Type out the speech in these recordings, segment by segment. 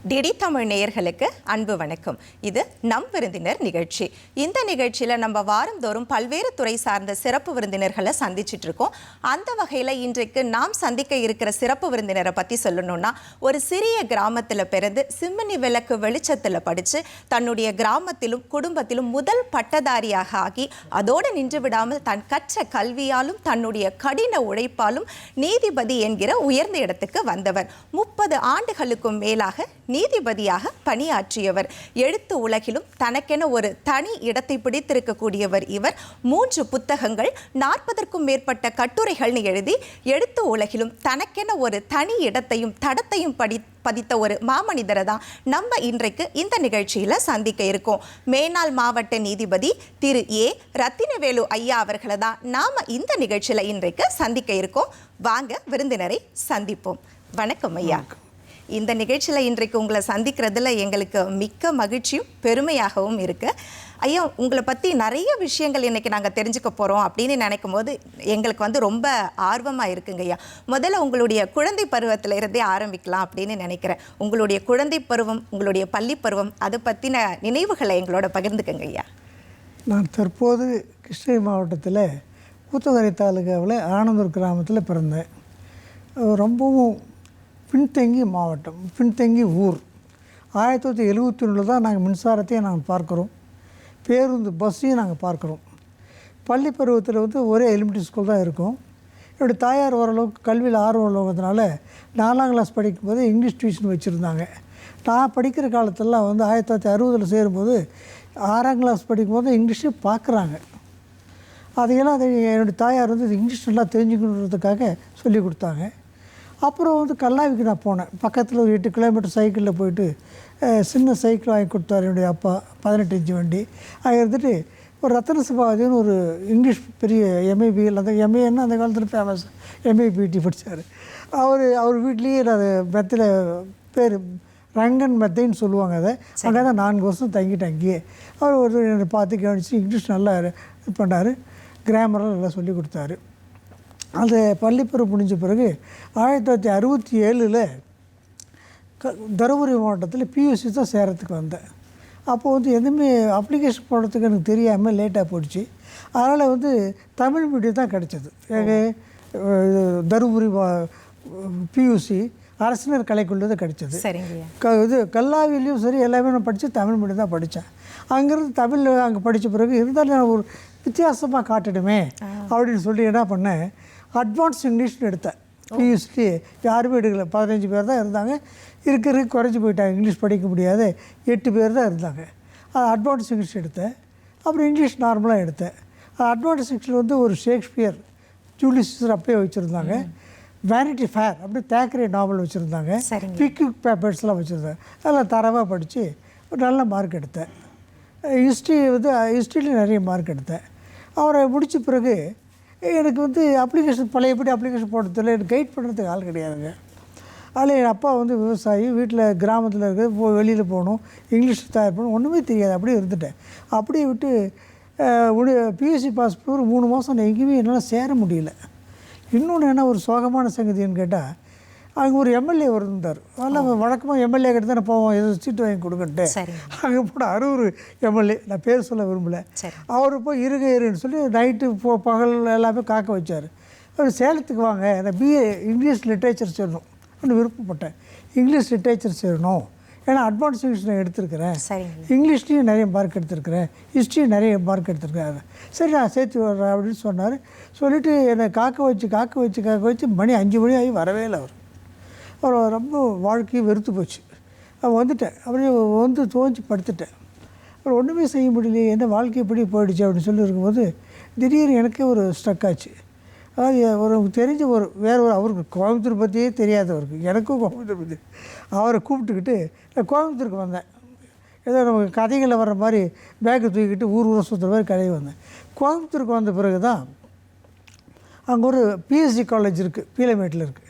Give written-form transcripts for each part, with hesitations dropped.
DD Tamil நேயர்களுக்கு அன்பு வணக்கம். இது நம் விருந்தினர் நிகழ்ச்சி. இந்த நிகழ்ச்சியில் நம்ம வாரந்தோறும் பல்வேறு துறை சார்ந்த சிறப்பு விருந்தினர்களை சந்திச்சுட்டு இருக்கோம். அந்த வகையில் இன்றைக்கு நாம் சந்திக்க இருக்கிற சிறப்பு விருந்தினரை பற்றி சொல்லணும்னா, ஒரு சிறிய கிராமத்தில் பிறந்து சிம்மினி விளக்கு வெளிச்சத்தில் படித்து தன்னுடைய கிராமத்திலும் குடும்பத்திலும் முதல் பட்டதாரியாக ஆகி அதோடு நின்று விடாமல் தன் கற்ற கல்வியாலும் தன்னுடைய கடின உழைப்பாலும் நீதிபதி என்கிற உயர்ந்த இடத்துக்கு வந்தவர். 30 ஆண்டுகளுக்கும் மேலாக நீதிபதியாக பணியாற்றியவர். எழுத்து உலகிலும் தனக்கென ஒரு தனி இடத்தை பிடித்திருக்கக்கூடியவர் இவர். 3 புத்தகங்கள், 40க்கும் மேற்பட்ட கட்டுரைகள்னு எழுதி எழுத்து உலகிலும் தனக்கென ஒரு தனி இடத்தையும் தடத்தையும் பதித்த ஒரு மாமனிதரை தான் நம்ம இன்றைக்கு இந்த நிகழ்ச்சியில் சந்திக்க இருக்கோம். மேனாள் மாவட்ட நீதிபதி திரு ஏ ரத்தினவேலு ஐயா அவர்களை தான் நாம் இந்த நிகழ்ச்சியில் இன்றைக்கு சந்திக்க இருக்கோம். வாங்க விருந்தினரை சந்திப்போம். வணக்கம் ஐயா. இந்த நிகழ்ச்சியில் இன்றைக்கு உங்களை சந்திக்கிறதுல எங்களுக்கு மிக்க மகிழ்ச்சியும் பெருமையாகவும் இருக்குது. ஐயா, உங்களை பற்றி நிறைய விஷயங்கள் இன்றைக்கி நாங்கள் தெரிஞ்சுக்க போகிறோம் அப்படின்னு நினைக்கும் போது எங்களுக்கு ரொம்ப ஆர்வமாக இருக்குங்க ஐயா. முதல்ல உங்களுடைய குழந்தை பருவத்தில் இருந்தே ஆரம்பிக்கலாம் அப்படின்னு நினைக்கிறேன். உங்களுடைய குழந்தை பருவம், உங்களுடைய பள்ளி பருவம், அதை பற்றின நினைவுகளை எங்களோட பகிர்ந்துக்கங்க ஐயா. நான் தற்போது கிருஷ்ணகிரி மாவட்டத்தில் ஊத்தங்கரை தாலுகாவில் ஆனந்தூர் கிராமத்தில் பிறந்தேன். ரொம்பவும் பின்தங்கி மாவட்டம், பின்தங்கி ஊர். 1971 தான் நாங்கள் மின்சாரத்தையும் நாங்கள் பார்க்குறோம், பேருந்து பஸ்ஸையும் நாங்கள் பார்க்குறோம். பள்ளி பருவத்தில் ஒரே எலிமெண்ட்ரி ஸ்கூல் தான் இருக்கும். என்னுடைய தாயார் ஓரளவுக்கு கல்வியில் ஆர்வம் உள்ளதுனால 4ஆம் கிளாஸ் படிக்கும்போது இங்கிலீஷ் டியூஷன் வச்சுருந்தாங்க. நான் படிக்கிற காலத்திலலாம் 1960 சேரும்போது 6ஆம் கிளாஸ் படிக்கும்போது இங்கிலீஷே பார்க்குறாங்க. அதையெல்லாம் என்னுடைய தாயார் இங்கிலீஷ் நல்லா தெரிஞ்சுக்கணுன்றதுக்காக சொல்லி கொடுத்தாங்க. அப்புறம் கல்லாவிக்கு நான் போனேன். பக்கத்தில் ஒரு 8 கிலோமீட்டர் சைக்கிளில் போயிட்டு சின்ன சைக்கிள் வாங்கி கொடுத்தாரு என்னுடைய அப்பா, 18 இன்ச்சு வண்டி. அங்கே இருந்துட்டு ஒரு ரத்தன சிவாஜின்னு ஒரு இங்கிலீஷ் பெரிய எம்ஏபி, அந்த எம்ஏன்னா அந்த காலத்தில் ஃபேமஸ் எம்ஏபிடி படித்தார். அவர் வீட்லேயே நான் மெத்தில் பேர் ரங்கன் மெத்தைன்னு சொல்லுவாங்க. அதை அங்கே தான் 4 வருஷம் தங்கிட்டேன். அங்கேயே அவர் என்னை பார்த்து கவனித்து இங்கிலீஷ் நல்லா இது பண்ணார், கிராமரெலாம் நல்லா சொல்லி கொடுத்தாரு. அந்த பள்ளிப்பருவம் முடிஞ்ச பிறகு 1967 தருமபுரி மாவட்டத்தில் பியூசி தான் சேரத்துக்கு வந்தேன். அப்போது எதுவுமே அப்ளிகேஷன் போடுறதுக்கு எனக்கு தெரியாமல் லேட்டாக போயிடுச்சு. அதனால் தமிழ் மீடியம் தான் கிடச்சிது. எங்கள் தருமபுரி பியூசி அரசினர் கலைக்குள்ளது கிடச்சிது. கல்லாவிலையும் சரி எல்லாமே நான் படித்து தமிழ் மீடியம் தான் படித்தேன். அங்கேருந்து தமிழில் அங்கே படித்த பிறகு இருந்தாலும் நான் ஒரு வித்தியாசமாக காட்டணுமே அப்படின்னு சொல்லி என்ன பண்ணேன், அட்வான்ஸ் இங்கிலீஷ்னு எடுத்தேன். பியூசி யாருமே எடுக்கலை, 15 பேர் தான் இருந்தாங்க. இருக்கிறதுக்கு குறைஞ்சி போயிட்டாங்க, இங்கிலீஷ் படிக்க முடியாது, 8 பேர் தான் இருந்தாங்க. அது அட்வான்ஸ் இங்கிலீஷ் எடுத்தேன். அப்புறம் இங்கிலீஷ் நார்மலாக எடுத்தேன். அட்வான்ஸ் இங்கிலீஷில் ஒரு ஷேக்ஸ்பியர், ஜூலியஸ் சீசர் அப்படியே வச்சுருந்தாங்க. வேனிட்டி ஃபேர் அப்படி தேக்கரே நாவல் வச்சுருந்தாங்க. பிக்விக் பேப்பர்ஸ்லாம் வச்சுருந்தாங்க. அதெல்லாம் தரவாக படித்து ஒரு நல்ல மார்க் எடுத்தேன். ஹிஸ்ட்ரியில் நிறைய மார்க் எடுத்தேன். அவரை முடித்த பிறகு எனக்கு அப்ளிகேஷன் பழையபடி அப்ளிகேஷன் போடுறதில்ல, எனக்கு கைட் பண்ணுறதுக்கு ஆள் கிடையாதுங்க. அதில் என் அப்பா விவசாயி, வீட்டில் கிராமத்தில் இருக்கிறது, வெளியில் போகணும், இங்கிலீஷ் தயார் பண்ணணும், ஒன்றுமே தெரியாது. அப்படியே இருந்துட்டேன். அப்படியே விட்டு பிஎஸ்சி பாஸ் பண்ணி ஒரு 3 மாதம் நான் எங்கேயுமே என்னால் சேர முடியல. இன்னொன்று என்ன ஒரு சோகமான சங்கதின்னு கேட்டால், அங்கே ஒரு எம்எல்ஏ இருந்தார். அதெல்லாம் வழக்கமாக எம்எல்ஏ கிட்ட தானே போவோம், எதுவும் சீட்டு வாங்கி கொடுக்கன்ட்டு. அங்கே போன ஒரு எம்எல்ஏ, நான் பேர் சொல்ல விரும்பலை, அவர் போய் இருன்னு சொல்லி நைட்டு பகல் எல்லாமே காக்க வச்சார். அவர் சேலத்துக்கு வாங்க, நான் பிஏ இங்கிலீஷ் லிட்ரேச்சர் சேரணும் அப்படின்னு விருப்பப்பட்டேன். இங்கிலீஷ் லிட்ரேச்சர் சேரணும், ஏன்னா அட்வான்ஸ் இங்கிலீஷ் நான் எடுத்துருக்கிறேன், இங்கிலீஷ்லேயும் நிறைய மார்க் எடுத்துருக்கிறேன், ஹிஸ்ட்ரியும் நிறைய மார்க் எடுத்துருக்கிறேன், சரி நான் சேர்த்து வர்றேன் அப்படின்னு சொன்னார். சொல்லிவிட்டு என்னை காக்க வச்சு மணி 5 மணி ஆகி வரவே இல்லை. அவர் ரொம்ப வாழ்க்கையை வெறுத்து போச்சு. வந்துட்டேன், அப்படியே தோஞ்சி படுத்துட்டேன். அப்புறம் ஒன்றுமே செய்ய முடியலையே, என்ன வாழ்க்கை எப்படி போயிடுச்சு அப்படின்னு சொல்லி இருக்கும்போது திடீர்னு எனக்கே ஒரு ஸ்ட்ரக் ஆச்சு. அதாவது தெரிஞ்ச வேறு அவருக்கு கோயம்புத்தூர் பற்றியே தெரியாதவருக்கு, எனக்கும் கோயம்புத்தூர் பற்றி, அவரை கூப்பிட்டுக்கிட்டு நான் கோயம்புத்தூருக்கு வந்தேன். ஏதோ நமக்கு கதைகளில் வர்ற மாதிரி பேக்கை தூக்கிக்கிட்டு ஊர் சுற்றுற மாதிரி கதையை வந்தேன். கோயம்புத்தூருக்கு வந்த பிறகு தான் அங்கே ஒரு பிஎஸ்சி காலேஜ் இருக்குது, பீலமேட்டில் இருக்குது.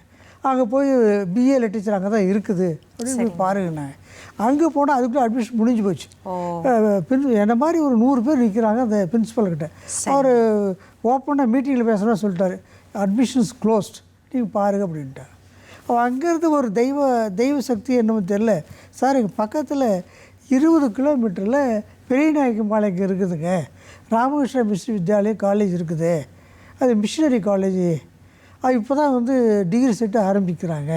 அங்கே போய் பிஏ லிட்ரேச்சர் அங்கே தான் இருக்குது அப்படின்னு போய் பாருங்கண்ணே. அங்கே போனால் அதுக்குள்ளே அட்மிஷன் முடிஞ்சு போச்சு. என்ன மாதிரி ஒரு 100 பேர் நிற்கிறாங்க அந்த பிரின்ஸிபல்கிட்ட. அவர் ஓப்பனாக மீட்டிங்கில் பேசுகிறா சொல்லிட்டாரு, அட்மிஷன்ஸ் க்ளோஸ்ட், நீங்கள் பாருங்கள் அப்படின்ட்டார். அங்கேருந்து ஒரு தெய்வ சக்தி என்னமோ தெரில சார், எங்கள் பக்கத்தில் 20 கிலோமீட்டரில் பெரியநாயக்கம்பாளையம் இருக்குதுங்க, ராமகிருஷ்ண விஸ்வவித்யாலயா காலேஜ் இருக்குது, அது மிஷினரி காலேஜ், அது இப்போ தான் வந்து டிகிரி செட்டு ஆரம்பிக்கிறாங்க,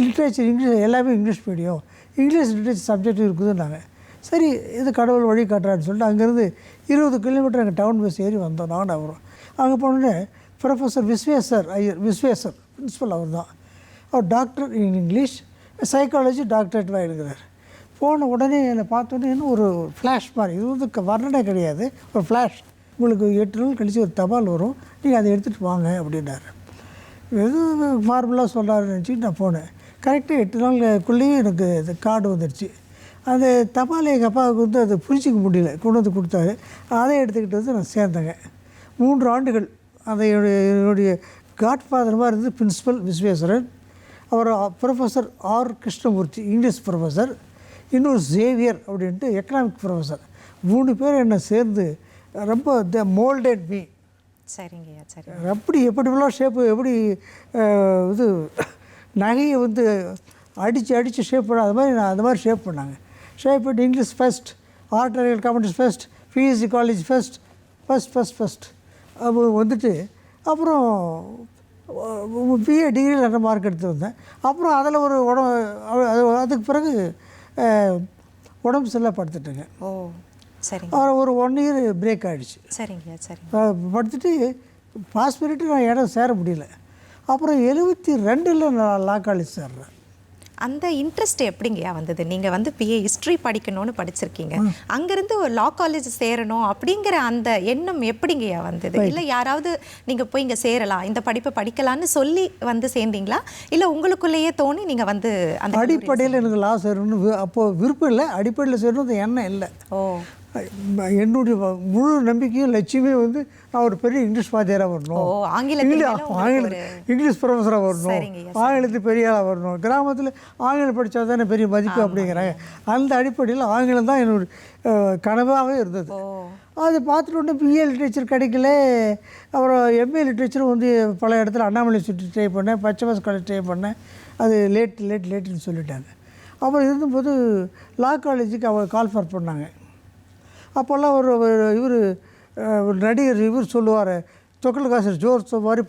லிட்ரேச்சர் இங்கிலீஷ் எல்லாமே English medium, English literature subject இருக்குதுன்னாங்க. சரி, இது கடவுள் வழி காட்டுறான்னு சொல்லிட்டு அங்கேருந்து 20 கிலோமீட்டர் எங்கள் டவுன் பஸ் ஏறி வந்தோம். நானும் அவரும் அங்கே போனோடனே ப்ரொஃபஸர் விஸ்வேஸ்வர் பிரின்ஸிபல் அவர் தான். அவர் doctor in English, psychology doctorate எழுதுகிறார். போன உடனே என்னை பார்த்தோன்னே இன்னும் ஒரு ஃப்ளாஷ் மாதிரி, இது வந்து வர்ணனை கிடையாது, ஒரு ஃப்ளாஷ், உங்களுக்கு 8 நாள் கழித்து ஒரு தபால் வரும், நீங்கள் அதை எடுத்துகிட்டு வாங்க அப்படின்னாரு. எதுவும் ஃபார்முலாக சொல்கிறாருன்னு நினச்சிட்டு நான் போனேன். கரெக்டாக 8 நாளுக்குள்ளேயே எனக்கு இந்த கார்டு வந்துடுச்சு. அந்த தபால் எங்கள் அப்பாவுக்கு வந்து அதை புரிச்சிக்க முடியல, கொண்டு வந்து கொடுத்தாரு. அதை எடுத்துக்கிட்டு வந்து நான் சேர்ந்தேங்க. 3 ஆண்டுகள் அந்த என்னுடைய காட்ஃபாதர் மாதிரி இருந்து பிரின்ஸிபல் விஸ்வேஸ்வரன், அவர் professor R Krishnamurthy English professor, இன்னொரு சேவியர் அப்படின்ட்டு எக்கனாமிக் ப்ரொஃபஸர், 3 பேர் என்னை சேர்ந்து ரொம்ப மோல்டட் மீ. சரிங்கய்யா, சரி. எப்படிலாம் ஷேப்பு, எப்படி இது நகையை வந்து அடித்து ஷேப் பண்ண, அது மாதிரி அந்த மாதிரி ஷேப் பண்ணாங்க. ஷேப் பண்ணி English first, ordinary comments first, BSc college first அப்போ வந்துட்டு அப்புறம் பிஏ டிகிரியில் நல்ல மார்க் எடுத்து வந்தேன். அப்புறம் அதில் ஒரு அதுக்கு பிறகு உடம்பு சரியில்லை படுத்துட்டுங்க. ஓ சரிங்க. அப்புறம் ஒரு 1 இயர் பிரேக் ஆகிடுச்சு. சரிங்க சரி. படுத்துட்டு பாஸ் பண்ணிவிட்டு நான் இடம் சேர முடியல. அப்புறம் 72 நான் லா காலேஜ் சேர்றேன். அந்த இன்ட்ரெஸ்ட் எப்படிங்கய்யா வந்தது? நீங்கள் வந்து பிஏ ஹிஸ்ட்ரி படிக்கணும்னு படிச்சிருக்கீங்க, அங்கேருந்து ஒரு லா காலேஜ் சேரணும் அப்படிங்கிற அந்த எண்ணம் எப்படிங்கய்யா வந்தது? இல்லை யாராவது நீங்கள் போய் இங்கே சேரலாம், இந்த படிப்பை படிக்கலான்னு சொல்லி வந்து சேர்ந்தீங்களா, இல்லை உங்களுக்குள்ளேயே தோணி நீங்கள் வந்து அந்த அடிப்படையில் எனக்கு லா சேரணும்னு அப்போது விருப்பம் இல்லை, அடிப்படையில் சேரணும் எண்ணம் இல்லை. ஓ, என்னுடைய முழு நம்பிக்கையும் லட்சியமே வந்து நான் ஒரு பெரிய இங்கிலீஷ் வாத்தியாராக வரணும், இங்கிலீஷ் ப்ரொஃபஸராக வரணும், ஆங்கிலத்துக்கு பெரிய ஆளாக வரணும், கிராமத்தில் ஆங்கிலம் படித்தா தானே பெரிய மதிப்பு அப்படிங்கிறாங்க. அந்த அடிப்படையில் ஆங்கிலம் தான் என்னோட கனவாகவே இருந்தது. அது பார்த்துட்டு உடனே பிஏ லிட்ரேச்சர் கிடைக்கல. அப்புறம் எம்ஏ லிட்ரேச்சரும் வந்து பல இடத்துல அண்ணாமலை யூனிவர்சிட்டி ட்ரை பண்ணேன், பச்சைமாஸ் காலேஜ் ட்ரை பண்ணேன், அது லேட்டுன்னு சொல்லிட்டாங்க. அப்புறம் இருந்தபோது லா காலேஜுக்கு அவங்க கால்ஃபர் பண்ணாங்க. அப்போல்லாம் இவர் நடிகர் சொல்லுவார், தொக்கல் காசு ஜோர் மாதிரி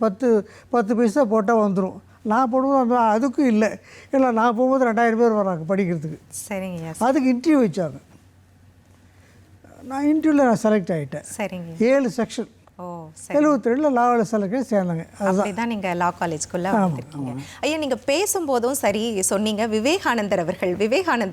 10 பைசா போட்டால் வந்துடும். நான் போடும்போது அதுக்கும் இல்லை, இல்லை நான் போகும்போது 2000 பேர் வராங்க படிக்கிறதுக்கு. சரிங்க. அதுக்கு இன்டர்வியூ வச்சாங்க. நான் இன்டர்வியூவில் செலக்ட் ஆகிட்டேன். சரிங்க. 7 செக்ஷன். ஓ, 72 லாவில் செலக்ட் சேர்ந்தாங்க. அதுதான் நீங்கள் லா காலேஜ்குள்ளே வந்திருக்கீங்க. ஐயா, நீங்கள் பேசும்போதும் சரி சொன்னீங்க விவேகானந்தர்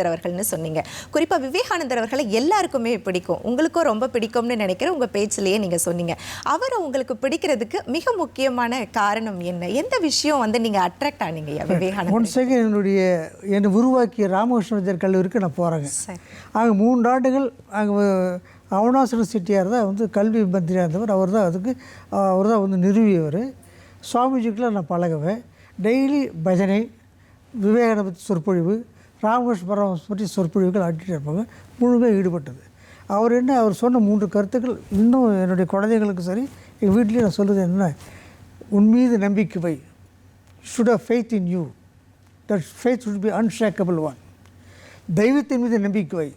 அவர்கள்னு சொன்னீங்க. குறிப்பாக விவேகானந்தர் அவர்களை எல்லாருக்குமே பிடிக்கும், உங்களுக்கும் ரொம்ப பிடிக்கும்னு நினைக்கிறேன். உங்கள் பேச்சிலேயே நீங்கள் சொன்னீங்க. அவரை உங்களுக்கு பிடிக்கிறதுக்கு மிக முக்கியமான காரணம் என்ன? எந்த விஷயம் வந்து நீங்கள் அட்ராக்ட் ஆனீங்க ஐயா விவேகானந்தர்? ஒன் செகண்ட், என்னை உருவாக்கிய ராமகிருஷ்ண கல்லூரிக்கு நான் போகிறேங்க. அங்கே 3 ஆண்டுகள் அங்கே அருணாசல செட்டியார் தான் வந்து கல்வி மந்திரியாக இருந்தவர். அவர் தான் வந்து நிறுவியவர். சுவாமிஜிக்கெலாம் நான் பழகுவேன். டெய்லி பஜனை, விவேகானந்த பற்றி சொற்பொழிவு, ராமகிருஷ்ண பரமஹம்ச பற்றி சொற்பொழிவுகள் ஆட்டிகிட்டு இருப்பாங்க. முழுமையாக ஈடுபட்டது. அவர் சொன்ன 3 கருத்துக்கள் இன்னும் என்னுடைய குழந்தைகளுக்கு சரி எங்கள் வீட்லேயும் நான் சொல்கிறது என்னென்னா, உன் மீது நம்பிக்கை வை, should have faith in you, that faith should be unshakable one. தெய்வத்தின் மீது நம்பிக்கை வை.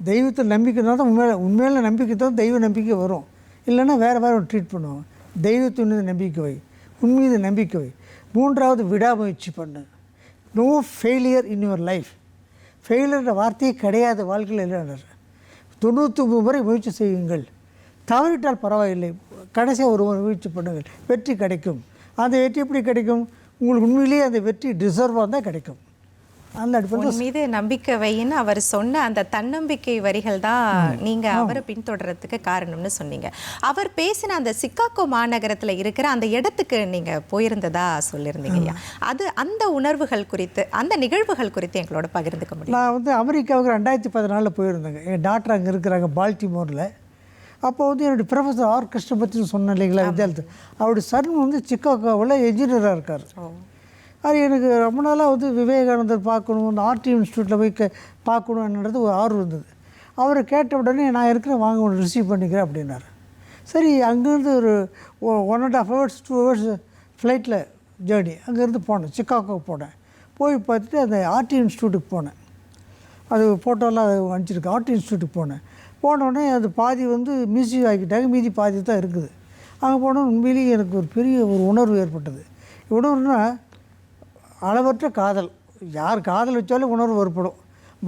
தெய்வத்தில் நம்பிக்கை தான் உண்மையில நம்பிக்கை தான் தெய்வ நம்பிக்கை வரும், இல்லைன்னா வேறு ட்ரீட் பண்ணுவோம். தெய்வத்தின் மீது நம்பிக்கை வை, உன் மீது நம்பிக்கை வை. 3வது விடாமுயற்சி பண்ணு. No failure in your life. ஃபெயிலியர்ன்ற வார்த்தையே கிடையாது வாழ்க்கையில். இல்லைன்னு 99 முறை முயற்சி செய்யுங்கள், தவறிட்டால் பரவாயில்லை, கடைசியாக ஒரு முயற்சி பண்ணுங்கள், வெற்றி கிடைக்கும். அந்த வெற்றி எப்படி கிடைக்கும்? உங்களுக்கு உண்மையிலேயே அந்த வெற்றி டிசர்வாக தான் கிடைக்கும். அந்த அடிப்படையில் மீது நம்பிக்கை வைன்னு அவர் சொன்ன அந்த தன்னம்பிக்கை வரிகள் தான் நீங்கள் அவரை பின்தொடர்றதுக்கு காரணம்னு சொன்னீங்க. அவர் பேசின அந்த சிகாகோ மாநகரத்தில் இருக்கிற அந்த இடத்துக்கு நீங்கள் போயிருந்ததா சொல்லியிருந்தீங்க. அந்த உணர்வுகள் குறித்து, அந்த நிகழ்வுகள் குறித்து எங்களோட பகிர்ந்துக்க முடியும்? நான் வந்து அமெரிக்காவுக்கு 2014 போயிருந்தேங்க. என் டாக்டர் அங்கே இருக்கிறாங்க பால்டிமோரில். அப்போ வந்து என்னுடைய ப்ரொஃபஸர் ஆர் கிருஷ்ணபத்தின்னு சொன்னேன் இல்லைங்களா, வித்யாலயத்தில். அவருடைய சன் வந்து சிகாகோவில் என்ஜினியராக இருக்கார். அது எனக்கு ரொம்ப நாளாக வந்து விவேகானந்தர் பார்க்கணும், இந்த ஆர்டி இன்ஸ்டியூட்டில் போய் பார்க்கணுன்றது ஒரு ஆர்வம் இருந்தது. அவரை கேட்ட உடனே நான் இருக்கிறேன், வாங்க ஒன்று ரிசீவ் பண்ணிக்கிறேன் அப்படின்னாரு. சரி, அங்கேருந்து ஒரு 1.5 hours 2 hours ஃப்ளைட்டில் ஜேர்னி. அங்கேருந்து போனேன், சிக்காகோக்கு போனேன். போய் பார்த்துட்டு அந்த ஆர்ட் இன்ஸ்டியூட்டுக்கு போனேன். அது ஃபோட்டோலாம் அது அனுப்பிச்சிருக்கு. ஆர்ட் இன்ஸ்டியூட்டுக்கு போனேன். போனோடனே அது பாதி வந்து மியூசியம் ஆக்கிட்டாங்க, மீதி பாதி தான் இருக்குது. அங்கே போனால் உண்மையிலேயே எனக்கு ஒரு பெரிய ஒரு உணர்வு ஏற்பட்டது. உணர்வுனா அளவற்ற காதல். யார் காதல் வச்சாலும் உணர்வு ஏற்படும்.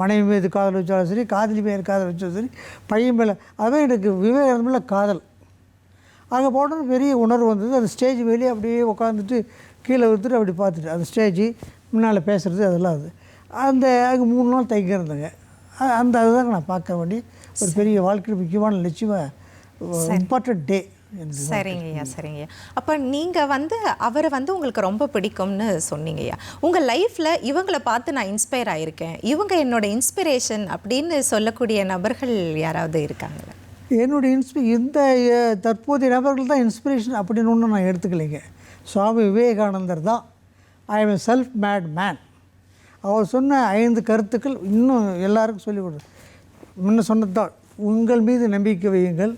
மனைவி மீது காதல் வச்சாலும் சரி, காதலி மேலே காதல் வச்சாலும் சரி, பையன் மேலே. அதுவே எனக்கு விவேகானந்தில் காதல். அங்கே போனோன்னு பெரிய உணர்வு வந்தது. அந்த ஸ்டேஜ் வெளியே அப்படியே உட்காந்துட்டு கீழே விழுத்துட்டு அப்படி பார்த்துட்டு அந்த ஸ்டேஜ் முன்னால் பேசுகிறது அதெல்லாம் அது அந்த அங்கே 3 நாள் தங்கி இருந்தேங்க. அந்த அதுதாங்க நான் பார்க்க வேண்டிய ஒரு பெரிய வாழ்க்கையில் முக்கியமான நிச்சயமாக இம்பார்ட்டன்ட் டே. சரிங்கய்யா, சரிங்கய்யா. அப்போ நீங்கள் வந்து அவரை வந்து உங்களுக்கு ரொம்ப பிடிக்கும்னு சொன்னீங்கய்யா. உங்கள் லைஃப்பில் இவங்களை பார்த்து நான் இன்ஸ்பயர் ஆகியிருக்கேன், இவங்க என்னோட இன்ஸ்பிரேஷன் அப்படின்னு சொல்லக்கூடிய நபர்கள் யாராவது இருக்காங்களா? என்னுடைய இந்த தற்போதைய நபர்கள் தான் இன்ஸ்பிரேஷன் அப்படின்னு ஒன்றும் நான் எடுத்துக்கலைங்க. சுவாமி விவேகானந்தர் தான் I am a self made man. அவர் சொன்ன 5 கருத்துக்கள் இன்னும் எல்லாருக்கும் சொல்லிக் கொடுது. முன்ன சொன்னது தான், உங்கள் மீது நம்பிக்கை வையுங்கள்,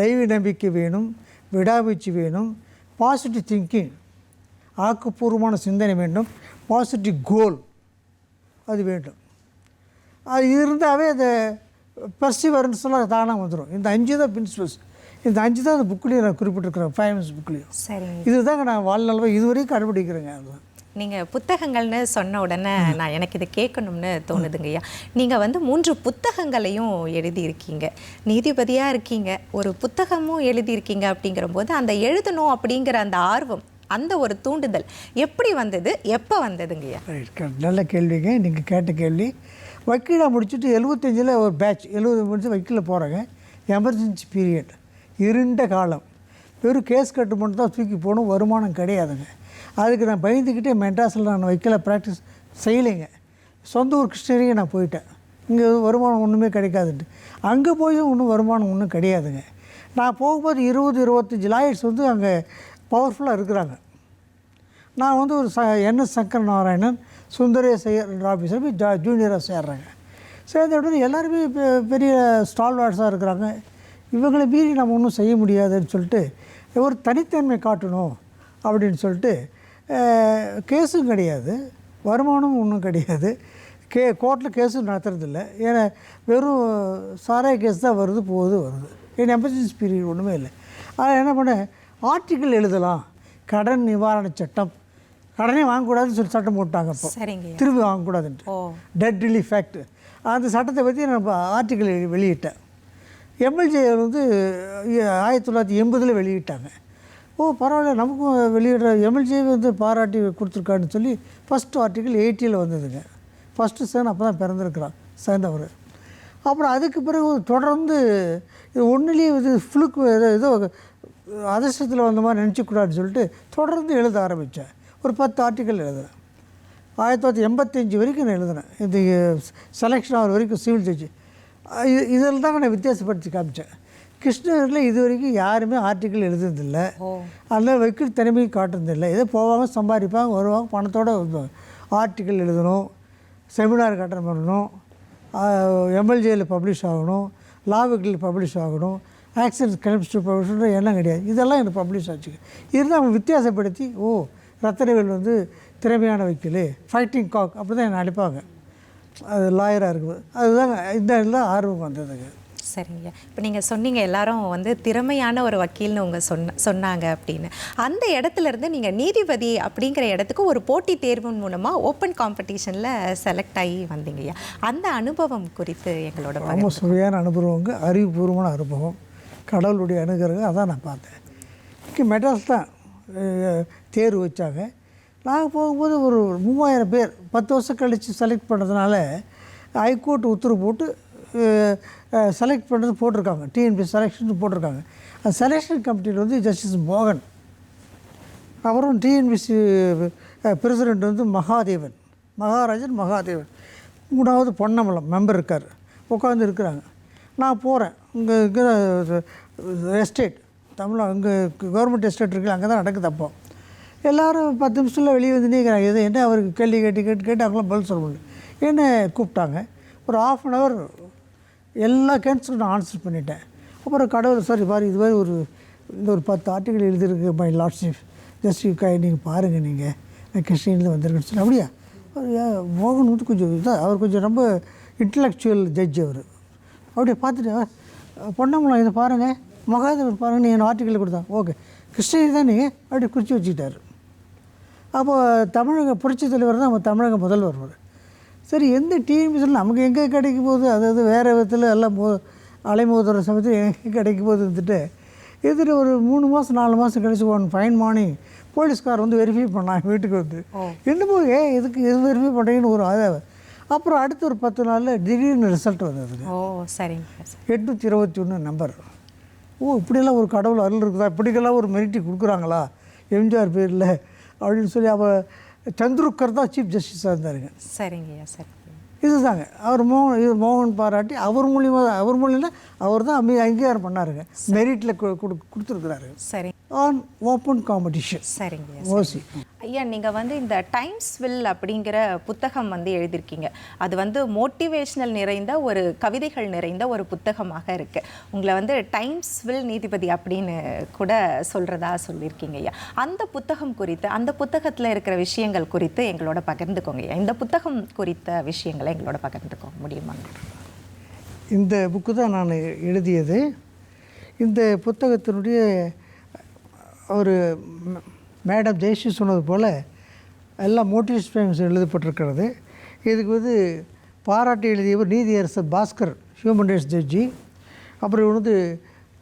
தெய்வ நம்பிக்கை வேணும், விடாமுயற்சி வேணும், பாசிட்டிவ் திங்கிங், ஆக்கப்பூர்வமான சிந்தனை வேண்டும், பாசிட்டிவ் கோல் அது வேண்டும். அது இருந்தாவே அந்த பர்சிவரன்ஸ் எல்லாம் தானாக வந்துடும். இந்த 5 தான் பிரின்சிபல்ஸ். இந்த 5 தான் அந்த புக்லேயும் நான் குறிப்பிட்டிருக்கிறேன், 5 மினிட்ஸ் புக்லேயும். சரி, இதுதாங்க நான் வாழ்நாள் இதுவரையும் கடைபிடிக்கிறேங்க. அதுதான். நீங்கள் புத்தகங்கள்னு சொன்ன உடனே நான் எனக்கு இதை கேட்கணும்னு தோணுதுங்கய்யா. நீங்கள் வந்து 3 புத்தகங்களையும் எழுதியிருக்கீங்க, நீதிபதியாக இருக்கீங்க, ஒரு புத்தகமும் எழுதியிருக்கீங்க. அப்படிங்கிற போது அந்த எழுதணும் அப்படிங்கிற அந்த ஆர்வம், அந்த ஒரு தூண்டுதல் எப்படி வந்தது, எப்போ வந்ததுங்கய்யா? நல்ல கேள்விங்க நீங்கள் கேட்ட கேள்வி. வக்கீலாக முடிச்சுட்டு 75 ஒரு பேட்ச், 70 முடிச்சு வக்கீலில் போகிறாங்க. எமர்ஜென்சி பீரியட், இருண்ட காலம், வெறும் கேஸ் கட்டு மட்டும் தான் தூக்கி போகணும், வருமானம் கிடையாதுங்க. அதுக்கு நான் பயந்துக்கிட்டே மெட்ராஸில் நான் வக்கீல ப்ராக்டிஸ் செய்யலைங்க. சொந்த ஊர் கிருஷ்ணகிரிக்கு நான் போயிட்டேன். இங்கே வருமானம் ஒன்றுமே கிடைக்காதுன்ட்டு. அங்கே போயும் ஒன்றும் வருமானம் ஒன்றும் கிடையாதுங்க. நான் போகும்போது 20-25 லாயர்ஸ் வந்து அங்கே பவர்ஃபுல்லாக இருக்கிறாங்க. நான் வந்து ஒரு என்எஸ் சங்கர் நாராயணன், சுந்தரேசையர் ஆஃபீஸர் போய் ஜூனியராக சேர்றாங்க. சேர்ந்த உடனே எல்லாருமே பெரிய ஸ்டால்வார்ட்ஸாக இருக்கிறாங்க. இவங்களை மீறி நம்ம ஒன்றும் செய்ய முடியாதுன்னு சொல்லிட்டு ஒரு தனித்தன்மை காட்டணும் அப்படின்னு சொல்லிட்டு, கேஸும் கிடையாது, வருமானமும் ஒன்றும் கிடையாது, கோர்ட்டில் கேஸும் நடத்துறதில்ல. ஏன்னா வெறும் சாராய கேஸ் தான் வருது போகுது. ஏன்னா எமர்ஜென்சி பீரியட் ஒன்றுமே இல்லை. அதை என்ன பண்ணேன், ஆர்டிக்கிள் எழுதலாம், கடன் நிவாரண சட்டம், கடனே வாங்கக்கூடாதுன்னு சொல்லி சட்டம் போட்டாங்க. அப்போ திரும்பி வாங்கக்கூடாதுன்ட்டு, டெட் ரிலீஃப் ஆக்ட், அந்த சட்டத்தை பற்றி நான் ஆர்டிக்கிள் வெளியிட்டேன். எம்எல்ஜே வந்து 1980 வெளியிட்டாங்க. பரவாயில்ல, நமக்கும் வெளியிடுற எம்எல்ஜே வந்து பாராட்டி கொடுத்துருக்கான்னு சொல்லி ஃபஸ்ட் ஆர்டிக்கிள் 80 வந்ததுங்க. ஃபஸ்ட்டு சன் அப்போ தான் பிறந்திருக்கிறான் சேர்ந்தவர். அப்புறம் அதுக்கு பிறகு தொடர்ந்து இது ஒன்றுலேயே இது ஃப்ளூக்கு ஏதோ அதிர்ஷ்டத்தில் வந்த மாதிரி நினச்சிக்கூடாதுன்னு சொல்லிட்டு தொடர்ந்து எழுத ஆரம்பித்தேன். ஒரு 10 ஆர்டிக்கிள் எழுதுனேன். 1985 வரைக்கும் நான் எழுதினேன். இந்த செலெக்ஷன் ஆகிற வரைக்கும் சிவில் ஜட்ஜி. இதில் தாங்க நான் வித்தியாசப்படுத்தி காமிச்சேன். கிருஷ்ணகிரியில் இது வரைக்கும் யாருமே ஆர்டிக்கிள் எழுதுறதில்லை, அதில் வக்கீல் திறமையை காட்டுறதில்லை. ஏதோ போவாங்க, சம்பாதிப்பாங்க, வருவாங்க, பணத்தோடு வருவாங்க. ஆர்டிக்கிள் எழுதணும், செமினார் கட்டணம் பண்ணணும், எம்எல்ஜேயில் பப்ளிஷ் ஆகணும், லா வக்கீல் பப்ளிஷ் ஆகணும், ஆக்சிடென்ட் கெமிஸ்ட்ரி பப்ளிஷ்ன்ற எண்ணம் கிடையாது. இதெல்லாம் எனக்கு பப்ளிஷ் ஆச்சு. இருந்தால் அவங்க வித்தியாசப்படுத்தி, ரத்தனவேல் வந்து திறமையான வக்கீல், ஃபைட்டிங் காக் அப்படி தான் என்னை அழைப்பாங்க. அது லாயராக இருக்குது. அதுதாங்க இந்த எல்லாம் ஆர்வம் வந்ததுங்க. சரிங்க. இப்போ நீங்கள் சொன்னீங்க எல்லாரும் வந்து திறமையான ஒரு வக்கீல்னு உங்கள் சொன்னாங்க அப்படின்னு. அந்த இடத்துலேருந்து நீங்கள் நீதிபதி அப்படிங்கிற இடத்துக்கு ஒரு போட்டி தேர்வின் மூலமாக ஓப்பன் காம்படிஷனில் செலக்ட் ஆகி வந்தீங்கய்யா. அந்த அனுபவம் குறித்து எங்களோட ரொம்ப சுவையான அனுபவங்க, அறிவுபூர்வமான அனுபவம், கடவுளுடைய அனுகிரகம். அதான் நான் பார்த்தேன். இங்கே மெட்ராஸ் தான் தேர்வு வச்சாங்க. நாங்கள் போகும்போது ஒரு 3000 பேர் 10 வருஷம் கழித்து செலக்ட் பண்ணுறதுனால ஹைகோர்ட் உத்தரவு போட்டு செலக்ட் பண்ணுறது போட்டிருக்காங்க. டிஎன்பி செலெக்ஷன் போட்டிருக்காங்க. அந்த செலெக்ஷன் கமிட்டியில் வந்து ஜஸ்டிஸ் மோகன், அப்புறம் டிஎன்பிசி பிரசிடெண்ட் வந்து மகாராஜன் மகாதேவன், 3வது பொன்னமலம் மெம்பர் இருக்கார், உட்காந்து இருக்கிறாங்க. நான் போகிறேன். இங்கே இருக்கிற எஸ்டேட் இங்கே கவர்மெண்ட் எஸ்டேட் இருக்குது, அங்கே தான் நடக்குது. அப்போ எல்லோரும் 10 நிமிஷத்தில் வெளியே வந்து நீக்கிறாங்க. இது என்ன அவருக்கு கேள்வி கேட்டு அவங்களாம் பதில் சொல்ல முடியல. என்ன கூப்பிட்டாங்க. ஒரு 1/2 அன் ஹவர் எல்லா கேன்சரும் நான் ஆன்சர் பண்ணிட்டேன். அப்புறம் கடவுள் சார் பாரு, இது மாதிரி ஒரு 10 ஆர்டிக்கிள் எழுதியிருக்கு மை லார்ட்ஷிப், ஜஸ்ட் நீங்கள் பாருங்கள் நீங்கள் நான் கிருஷ்ணகிரியில் வந்திருக்கேன்னு சொல்லி அப்படியா மோகன் வந்து கொஞ்சம் இதாக அவர் கொஞ்சம் ரொம்ப இன்டலெக்சுவல் ஜட்ஜ் அவர் அப்படியே பார்த்துட்டு பொன்னம்பலம் இதை பாருங்கள் மகாதேவன் பாருங்கள் நீங்கள் ஆர்டிக்கல் கொடுத்தா ஓகே கிருஷ்ணகிரி தான் நீங்கள் அப்படியே குறித்து வச்சுக்கிட்டார். அப்போது தமிழக புரட்சித் தலைவர் தான் நம்ம தமிழக முதல்வர். சரி எந்த டிஎம்சியில் நமக்கு எங்கே கிடைக்கும் போது அதாவது வேறு விதத்தில் எல்லாம் அலைமோதுற சமயத்தில் எங்கே கிடைக்கும் போது இருந்துட்டு இதில் ஒரு 3 மாதம் 4 மாதம் கழிச்சு ஒன் ஃபைன் மார்னிங் போலீஸ்கார் வந்து வெரிஃபை பண்ணாங்க வீட்டுக்கு வந்து இன்னும் போய் இதுக்கு எது வெரிஃபை பண்ணுறீங்கன்னு ஒரு அதாவது அப்புறம் அடுத்து ஒரு 10 நாளில் திடீர்னு ரிசல்ட் வந்தது. சரிங்க. 821 நம்பர். இப்படியெல்லாம் ஒரு கடவுள் அருள் இருக்குதா, இப்படிக்கெல்லாம் ஒரு மெரிட்டி கொடுக்குறாங்களா எம்ஜிஆர் பேரில் அப்படின்னு சொல்லி அவள் சந்துருக்கர் தான் சீஃப் ஜஸ்டிஸாக இருந்தாருங்க. சரிங்கய்யா. சரி இதுதாங்க அவர் மோகன் பாராட்டி அவர் மூலியமாக அவர் தான் அங்கீகாரம் பண்ணாருங்க. மெரிட்டில் கொடுத்துருக்குறாரு. சரி ஆன் ஓப்பன் காம்படிஷன். சரிங்க. ஓசி ஐயா நீங்கள் வந்து இந்த டைம்ஸ்வில் அப்படிங்கிற புத்தகம் வந்து எழுதியிருக்கீங்க. அது வந்து மோட்டிவேஷ்னல் நிறைந்த ஒரு கவிதைகள் நிறைந்த ஒரு புத்தகமாக இருக்குது. உங்களை வந்து டைம்ஸ்வில் நீதிபதி அப்படின்னு கூட சொல்கிறதா சொல்லியிருக்கீங்க ஐயா. அந்த புத்தகம் குறித்து அந்த புத்தகத்தில் இருக்கிற விஷயங்கள் குறித்து எங்களோட பகிர்ந்துக்கோங்க ஐயா. இந்த புத்தகம் குறித்த விஷயங்களை எங்களோட பகிர்ந்துக்க முடியுமாங்க? இந்த புக்கு தான் நான் எழுதியது. இந்த புத்தகத்தினுடைய ஒரு மேடம் ஜெயஸ்ரீ சொன்னது போல் எல்லாம் மோட்டிவேஷன் டைம்ஸ் எழுதப்பட்டிருக்கிறது. இதுக்கு வந்து பாராட்டி எழுதியவர் நீதியரசர் பாஸ்கர் ஹியூமன் ரைட்ஸ் ஜட்ஜி. அப்புறம் வந்து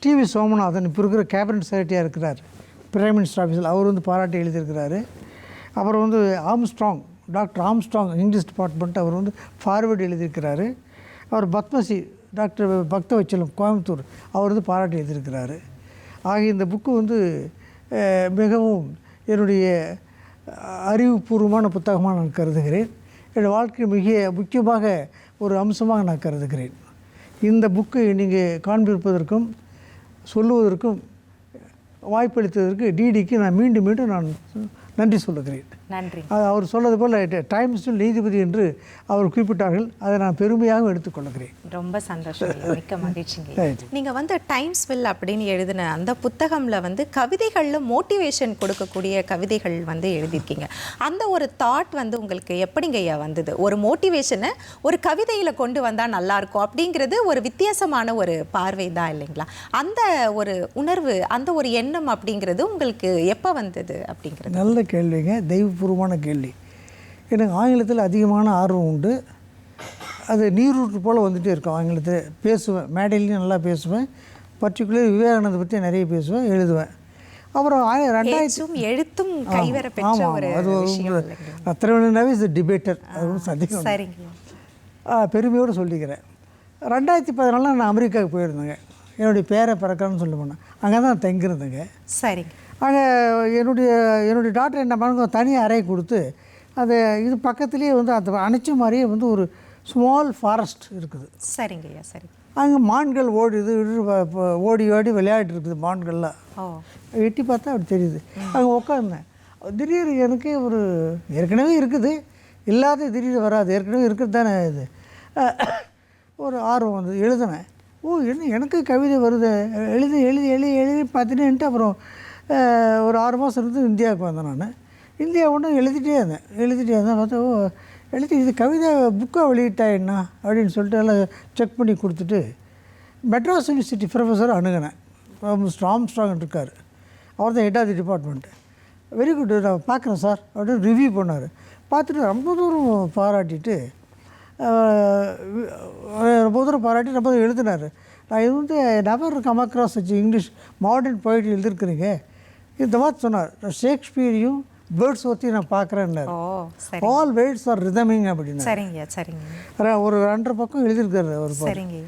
டிவி சோமநாதன் இப்போ இருக்கிற கேபினட் செக்ரட்டரியாக இருக்கிறார் பிரைம் மினிஸ்டர் ஆஃபீஸில், அவர் வந்து பாராட்டி எழுதியிருக்கிறாரு. அப்புறம் வந்து Armstrong doctor Armstrong English department அவர் வந்து ஃபார்வேர்டு எழுதியிருக்கிறாரு. அவர் பத்மஸ்ரீ டாக்டர் பக்தவச்சலம் கோயம்புத்தூர் அவர் வந்து பாராட்டி எழுதியிருக்கிறாரு. ஆகிய இந்த புக்கு வந்து மிகவும் என்னுடைய அறிவுபூர்வமான புத்தகமாக நான் கருதுகிறேன். என்னுடைய வாழ்க்கையில் மிக முக்கியமாக ஒரு அம்சமாக நான் கருதுகிறேன். இந்த புக்கை நீங்கள் காண்பிப்பதற்கும் சொல்லுவதற்கும் வாய்ப்பளித்ததற்கு டிடிக்கு நான் மீண்டும் நான் நன்றி சொல்லுகிறேன். நன்றி. அவர் சொன்னது போல் டைம்ஸில் நீதிபதி என்று அவர் குறிப்பிட்டார்கள். அதை நான் பெருமையாக எடுத்துக்கொள்கிறேன். ரொம்ப சந்தோஷம், மிக்க மகிழ்ச்சிங்க. நீங்கள் வந்து டைம்ஸ்வில் அப்படின்னு எழுதின அந்த புத்தகமில் வந்து கவிதைகளில் மோட்டிவேஷன் கொடுக்கக்கூடிய கவிதைகள் வந்து எழுதியிருக்கீங்க. அந்த ஒரு தாட் வந்து உங்களுக்கு எப்படிங்க ஐயா வந்தது? ஒரு மோட்டிவேஷனை ஒரு கவிதையில் கொண்டு வந்தால் நல்லாயிருக்கும் அப்படிங்கிறது ஒரு வித்தியாசமான ஒரு பார்வை தான் இல்லைங்களா? அந்த ஒரு உணர்வு, அந்த ஒரு எண்ணம் அப்படிங்கிறது உங்களுக்கு எப்போ வந்தது அப்படிங்கிறது? நல்ல கேள்விங்க, தெய்வபூர்வமான கேள்வி. எனக்கு ஆங்கிலத்தில் அதிகமான ஆர்வம் உண்டு. அது நீரூற்று போல் வந்துகிட்டே இருக்கும். ஆங்கிலத்தில் பேசுவேன், மேடையிலையும் நல்லா பேசுவேன். பர்டிகுலர் விவேகானந்த பற்றி நிறைய பேசுவேன், எழுதுவேன். அப்புறம் 2000 எழுத்தும் கைவர பெற்ற ஒரு விஷயம். திருவண்ணாவே இது டிபேட்டர், அது ஒன்றும் சந்தேகம். பெருமையோடு சொல்லிக்கிறேன். 2014 நான் அமெரிக்காவுக்கு போயிருந்தேங்க. என்னுடைய பேரை பிறக்கணும்னு சொல்லி போனேன். அங்கே தான் தங்கியிருந்தேங்க. சரிங்க. அங்கே என்னுடைய டாக்டர் என்ன பண்ணுங்க தனி அறை கொடுத்து அது இது பக்கத்துலேயே வந்து அது அணைச்ச மாதிரியே வந்து ஒரு ஸ்மால் ஃபாரஸ்ட் இருக்குது. சரிங்கய்யா. சரி. அங்கே மான்கள் ஓடி விளையாடிட்டு இருக்குது. மான்கள்லாம் எட்டி பார்த்தா அப்படி தெரியுது. அங்கே உட்காந்தேன். திடீர்னு எனக்கு ஒரு ஏற்கனவே இருக்குது இல்லாத திடீர்னு வராது, ஏற்கனவே இருக்கிறது தானே இது. ஒரு ஆர்வம் வந்து எழுதினேன். எனக்கு கவிதை வருது, எழுதி பார்த்துட்டு அப்புறம் ஒரு 6 மாதம் இருந்து இந்தியாவுக்கு வந்தேன். நான் இந்தியா ஒன்றும் எழுதிட்டே இருந்தேன். பார்த்தா இது கவிதை புக்காக வெளியிட்டாயின்னா அப்படின்னு சொல்லிட்டு எல்லாம் செக் பண்ணி கொடுத்துட்டு மெட்ராஸ் யூனிவர்சிட்டி ப்ரொஃபஸர் அணுகினேன். ஆம்ஸ்ட்ராங் இருக்கார், அவர் தான் head of the department. Very good, நான் பார்க்குறேன் சார் அப்படின்னு ரிவ்யூ பண்ணார். பார்த்துட்டு ரொம்ப தூரம் பாராட்டி ரொம்ப எழுதினார். நான் இது வந்து நெவர் கம் அக்ராஸ் வச்சு இங்கிலீஷ் மாடர்ன் போய்ட்டு எழுதிருக்கிறீங்க. இந்த மாதிரி சொன்னார். ஷேக்ஸ்பியரையும் பேர்ட்ஸ் ஒத்தி நான் பார்க்குறேன்னாரு. ஆல் வேர்ட்ஸ் ஆர் ரிதமிங் அப்படின்னு. சரிங்க. ஒரு 2.5 பக்கம் எழுதியிருக்காரு அவர். சரிங்க.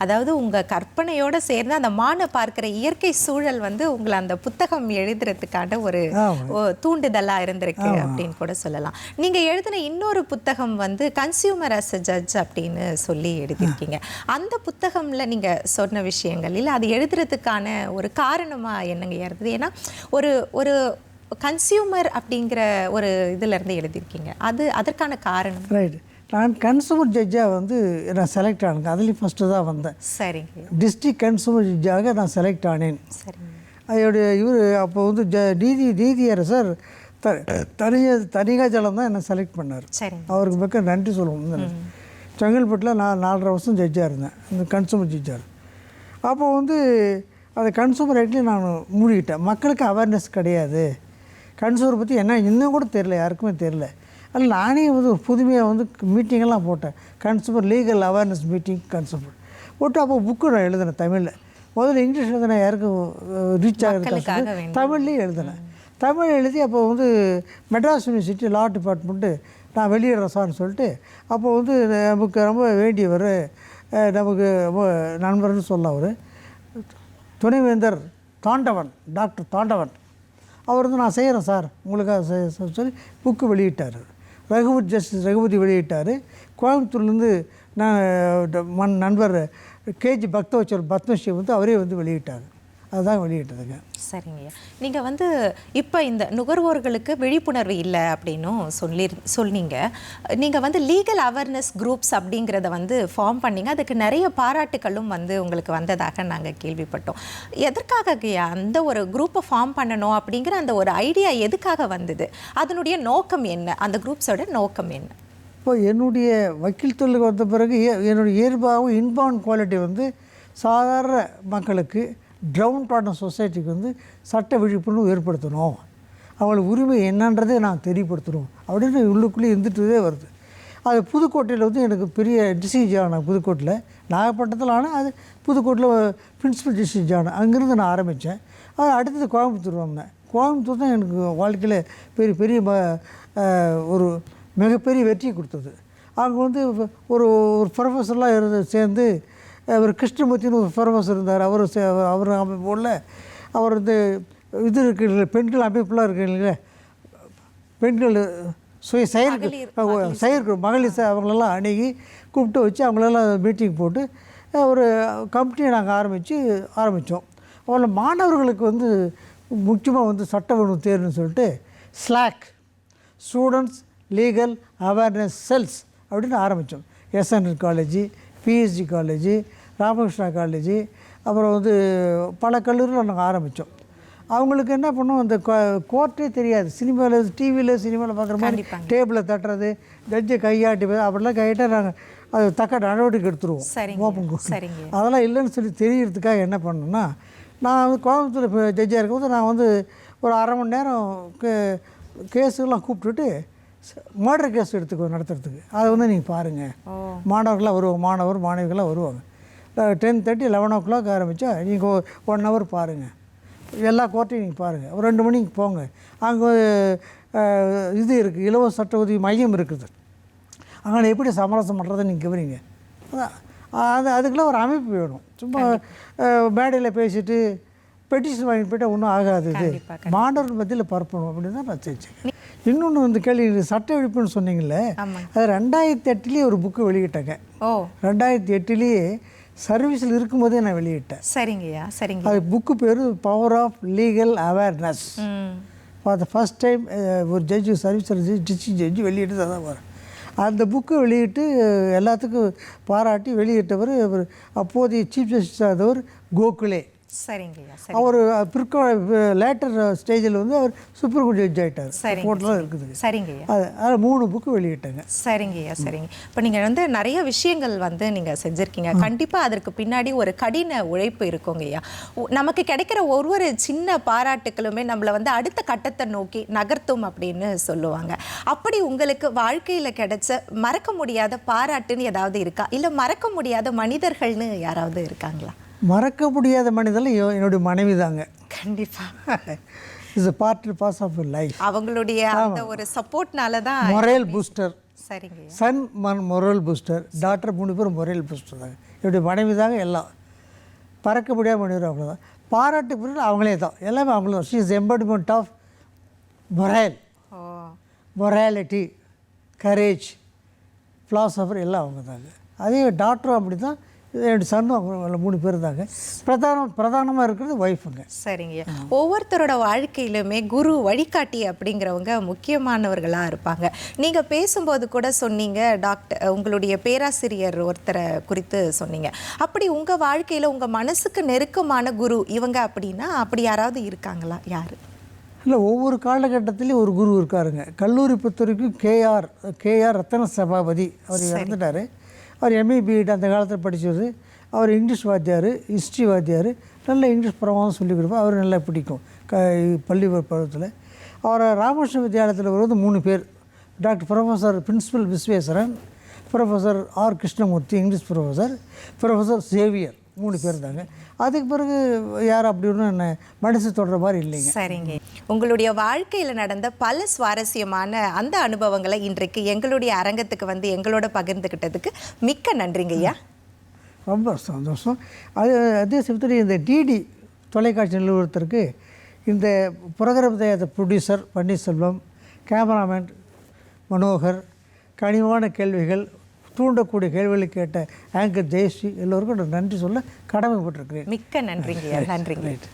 அதாவது உங்கள் கற்பனையோடு சேர்ந்து அந்த மானை பார்க்குற இயற்கை சூழல் வந்து உங்களை அந்த புத்தகம் எழுதுறதுக்கான ஒரு தூண்டுதலாக இருந்திருக்கு அப்படின்னு கூட சொல்லலாம். நீங்கள் எழுதின இன்னொரு புத்தகம் வந்து கன்சியூமர் அஸ் அ ஜட்ஜ் அப்படின்னு சொல்லி எழுதியிருக்கீங்க. அந்த புத்தகமில் நீங்கள் சொன்ன விஷயங்கள் இல்லை அது எழுதுறதுக்கான ஒரு காரணமாக என்னங்க இருந்தது? ஏன்னா ஒரு கன்சியூமர் அப்படிங்கிற ஒரு இதிலேருந்து எழுதியிருக்கீங்க, அதற்கான காரணம்? ரைட். நான் கன்சூமர் ஜட்ஜாக வந்து நான் செலக்ட் ஆனேங்க. அதுலேயும் ஃபஸ்ட்டு தான் வந்தேன். சரிங்க. டிஸ்ட்ரிக்ட் கன்சூமர் ஜட்ஜாக நான் செலக்ட் ஆனேன். சரிங்க. அதோடைய இவர் அப்போ வந்து நீதியரசர் தணிகாச்சலம் தான் என்னை செலக்ட் பண்ணார். அவருக்கு பக்கம் நன்றி சொல்லணும். செங்கல்பட்டில் நான் 4.5 வருஷம் ஜட்ஜாக இருந்தேன், இந்த கன்சூமர் ஜட்ஜாக. அப்போ வந்து அந்த கன்சூமர் ஆக்ட்லேயும் நான் மூடிக்கிட்டேன். மக்களுக்கு அவேர்னஸ் கிடையாது, கன்சூமர் பற்றி என்ன இன்னும் கூட தெரில, யாருக்குமே தெரில. அதில் நானே வந்து ஒரு புதுமையாக வந்து மீட்டிங்கெல்லாம் போட்டேன், consumer legal awareness meeting consumer போட்டு. அப்போ புக்கு நான் எழுதினேன் தமிழில். முதல்ல இங்கிலீஷ் எழுதினேன், யாருக்கும் ரீச் ஆகிறது, தமிழ்லேயும் எழுதினேன். தமிழ் எழுதி அப்போ வந்து மெட்ராஸ் யூனிவர்சிட்டி லா டிபார்ட்மெண்ட்டு நான் வெளியிடுறேன் சார்னு சொல்லிட்டு, அப்போ வந்து நமக்கு ரொம்ப வேண்டியவர், நமக்கு ரொம்ப நண்பர்னு சொல்ல அவர் துணைவேந்தர் தாண்டவன், டாக்டர் தாண்டவன், அவர் வந்து நான் செய்கிறேன் சார் உங்களுக்காக சொல்லி புக்கு வெளியிட்டார். ரகுபதி வெளியிட்டார். கோயம்புத்தூர்லேருந்து நான் நண்பர் கேஜி பக்தவச்சர் பத்மஸ்ரீ வந்து அவரே வந்து வெளியிட்டார். அதுதான் வெளியிட்டதுங்க. சரிங்கய்யா, நீங்கள் வந்து இப்போ இந்த நுகர்வோர்களுக்கு விழிப்புணர்வு இல்லை அப்படின்னும் சொன்னீங்க. நீங்கள் வந்து லீகல் அவேர்னஸ் குரூப்ஸ் அப்படிங்கிறத வந்து ஃபார்ம் பண்ணிங்க, அதுக்கு நிறைய பாராட்டுகளும் வந்து உங்களுக்கு வந்ததாக நாங்கள் கேள்விப்பட்டோம். எதற்காக அந்த ஒரு குரூப்பை ஃபார்ம் பண்ணணும் அப்படிங்கிற அந்த ஒரு ஐடியா எதுக்காக வந்தது? அதனுடைய நோக்கம் என்ன? அந்த குரூப்ஸோட நோக்கம் என்ன? இப்போ என்னுடைய வக்கீல் தொழிலுக்கு வந்த பிறகு என்னுடைய இயல்பாகவும் இன்பார்ன் குவாலிட்டி வந்து சாதாரண மக்களுக்கு, ட்ரவுன் டாட்டன் சொசைட்டிக்கு வந்து சட்ட விழிப்புணர்வு ஏற்படுத்தணும், அவங்களுக்கு உரிமை என்னன்றதை நான் தெரியப்படுத்தணும் அப்படின்னு உள்ளுக்குள்ளே இருந்துகிட்டே வருது. அது புதுக்கோட்டையில் வந்து எனக்கு பெரிய டிஸ்ட்ரிக்ட் ஆனேன். புதுக்கோட்டையில் நாகப்பட்டினத்தில் ஆனால் அது புதுக்கோட்டையில் பிரின்சிபல் டிஸ்ட்ரிக்ட் ஆனேன். அங்கேருந்து நான் ஆரம்பித்தேன். அது அடுத்தது கோயம்புத்தூர் வந்தேன். கோயம்புத்தூர் தான் எனக்கு வாழ்க்கையில் பெரிய ஒரு மிகப்பெரிய வெற்றி கொடுத்தது. அங்கே வந்து ஒரு ப்ரொஃபஸர்லாம் சேர்ந்து, அவர் கிருஷ்ணமூர்த்தின்னு ஒரு ப்ரொஃபஸர் இருந்தார். அவர் அமைப்போல் அவர் வந்து இது இருக்குது, பெண்கள் அமைப்புலாம் இருக்குது இல்லைங்களா, பெண்கள் செயற்குழு மகளிர் அவங்களெல்லாம் அணுகி கூப்பிட்டு வச்சு அவங்களெல்லாம் மீட்டிங் போட்டு ஒரு கம்பெனியை நாங்கள் ஆரம்பித்தோம். அவங்கள மாணவர்களுக்கு வந்து முக்கியமாக வந்து சட்ட ஒழுங்கு தேர்வுன்னு சொல்லிட்டு ஸ்லாக், ஸ்டூடெண்ட்ஸ் லீகல் அவேர்னஸ் செல்ஸ் அப்படின்னு ஆரம்பித்தோம். SNL college, PSG college, Ramakrishna college, அப்புறம் வந்து பல கல்லூரியில் நாங்கள் ஆரம்பித்தோம். அவங்களுக்கு என்ன பண்ணோம், அந்த கோர்ட்டே தெரியாது, சினிமாவில் சினிமாவில் பார்க்குற மாதிரி டேபிளில் தட்டுறது, ஜட்ஜை கையாட்டி அப்படிலாம் கையிட்டால் நாங்கள் அது தக்க நடவடிக்கை எடுத்துருவோம், ஓப்பன் கோர்ட். அதெல்லாம் இல்லைன்னு சொல்லி தெரியறதுக்காக என்ன பண்ணோன்னா, நான் வந்து கோயம்புத்தூர் ஜட்ஜாக இருக்கும்போது நான் வந்து ஒரு அரை மணி நேரம் கேஸுலாம் கூப்பிட்டுட்டு மர்டர் கேஸ் நடத்துறதுக்கு அதை வந்து நீங்கள் பாருங்கள், மாணவர்களாக வருவாங்க, மாணவிகளாக வருவாங்க. 10:30 11 o'clock ஆரம்பித்தா நீங்கள் 1 hour பாருங்கள், எல்லா கோர்ட்டையும் நீங்கள் பாருங்கள். ஒரு 2 மணிக்கு போங்க, அங்கே இது இருக்குது, இலவச சட்ட உதவி மையம் இருக்குது, அங்கே எப்படி சமரசம் பண்ணுறதை நீங்கள் கவனிங்க. அதுக்கெல்லாம் ஒரு அமைப்பு வேணும். சும்மா மேடையில் பேசிட்டு பெட்டிஷன் வாங்கிட்டு போய்ட்டால் ஒன்றும் ஆகாது. இது மாணவர்கள் மத்தியில் பரப்பணும் அப்படின்னு தான் நான் செஞ்சேன். இன்னொன்று வந்து கேள்வி, சட்ட விழிப்புன்னு சொன்னீங்களே, அது 2008 ஒரு புக்கு வெளியிட்டேங்க. 2008 சர்வீஸில் இருக்கும்போதே நான் வெளியிட்டேன். சரிங்கய்யா, சரிங்க. அது புக்கு பேர் power of legal awareness. For the first time ஒரு ஜட்ஜு சர்வீஸில் டிஸ்ட்ரிக்ட் ஜட்ஜு வெளியிட்டு தான் வரும். அந்த புக்கு வெளியிட்டு எல்லாத்துக்கும் பாராட்டி வெளியிட்டவர் அப்போதைய சீஃப் ஜஸ்டிஸ் ஆனவர் கோகுலே. சரிங்கய்யா. அவர் லேட்டர் ஸ்டேஜில் வந்து அவர் சுப்ரீம் கோர்ட் ஜட்ஜ் ஆகிட்டார். கோர்ட்லாம் இருக்குது. சரிங்கய்யா. அது 3 புக்கு வெளியிட்டாங்க. சரிங்கய்யா, சரிங்க. இப்போ நீங்கள் வந்து நிறைய விஷயங்கள் வந்து நீங்கள் செஞ்சுருக்கீங்க. கண்டிப்பாக அதற்கு பின்னாடி ஒரு கடின உழைப்பு இருக்குங்கய்யா. நமக்கு கிடைக்கிற ஒவ்வொரு சின்ன பாராட்டுக்களுமே நம்மளை வந்து அடுத்த கட்டத்தை நோக்கி நகர்த்தும் அப்படின்னு சொல்லுவாங்க. அப்படி உங்களுக்கு வாழ்க்கையில் கிடைச்ச மறக்க முடியாத பாராட்டுன்னு ஏதாவது இருக்கா? இல்லை மறக்க முடியாத மனிதர்கள்னு யாராவது இருக்காங்களா? மறக்க முடியாத மனிதர்கள் என்னுடைய மனைவி தாங்க. கண்டிப்பாக. Is part of life. அவங்களுடைய அந்த ஒரு சப்போர்ட்னால தான் மொரல் பூஸ்டர். சரிங்க. சன் மொரல் பூஸ்டர், டாக்டர் 3 பேரும் மொரல் பூஸ்டர் தாங்க. என்னுடைய மனைவி தாங்க எல்லாம். பறக்க முடியாத மனிதர் அவங்க தான். பாராட்டு பொருள் அவங்களே தான், எல்லாமே அவங்களே தான். She is embodiment of morality, courage, philosopher எல்லாம் அவங்க தாங்க. அதே டாக்டரும் அப்படி தான், என்னுடைய சன்னும் அவங்க 3 பேர் தாங்க. பிரதானமாக இருக்கிறது ஒய்ஃபுங்க. சரிங்க. ஒவ்வொருத்தரோட வாழ்க்கையிலுமே குரு வழிகாட்டி அப்படிங்கிறவங்க முக்கியமானவர்களாக இருப்பாங்க. நீங்கள் பேசும்போது கூட சொன்னீங்க டாக்டர், உங்களுடைய பேராசிரியர் ஒருத்தரை குறித்து சொன்னீங்க. அப்படி உங்கள் வாழ்க்கையில் உங்கள் மனசுக்கு நெருக்கமான குரு இவங்க அப்படின்னா அப்படி யாராவது இருக்காங்களா? யார்? இல்லை, ஒவ்வொரு காலகட்டத்திலையும் ஒரு குரு இருக்காருங்க. கல்லூரி பொறுத்த வரைக்கும் கேஆர் ரத்தன சபாபதி அவர் இறந்துட்டார். அவர் எம்ஏ பிஎட் அந்த காலத்தில் படித்தவர். அவர் இங்கிலீஷ் வாத்தியார், ஹிஸ்ட்ரி வாத்தியார், நல்ல இங்கிலீஷ் பிரமாதம் சொல்லிக் கொடுப்பார். அவர் நல்லா பிடிக்கும் பள்ளி பருவத்தில். அவரை ராமகிருஷ்ண வித்யாலயத்தில் வருவது 3 பேர். Doctor professor principal Visweswaran, professor R Krishnamurthy English professor Xavier, 3 பேர் தாங்க. அதுக்கு பிறகு யார் அப்படி ஒன்றும் என்ன மனசு தொடர மாதிரி இல்லைங்க. சரிங்க. உங்களுடைய வாழ்க்கையில் நடந்த பல சுவாரஸ்யமான அந்த அனுபவங்களை இன்றைக்கு எங்களுடைய அரங்கத்துக்கு வந்து எங்களோட பகிர்ந்துக்கிட்டதுக்கு மிக்க நன்றிங்க ஐயா. ரொம்ப சந்தோஷம். அதே சமயத்தில் இந்த டிடி தொலைக்காட்சி நிறுவனத்திற்கு இந்த புரோகிராமத்தை ப்ரொடியூசர் பன்னீர்செல்வம், கேமராமேன் மனோகர், கனிவான கேள்விகள், தூண்டக்கூடிய கேள்விகளை கேட்ட ஆங்கர் ஜெயஸ்ரீ எல்லோருக்கும் நன்றி சொல்ல கடமைப்பட்டிருக்கிறேன். மிக்க நன்றிங்க ஐயா. நன்றிங்க. ரைட்.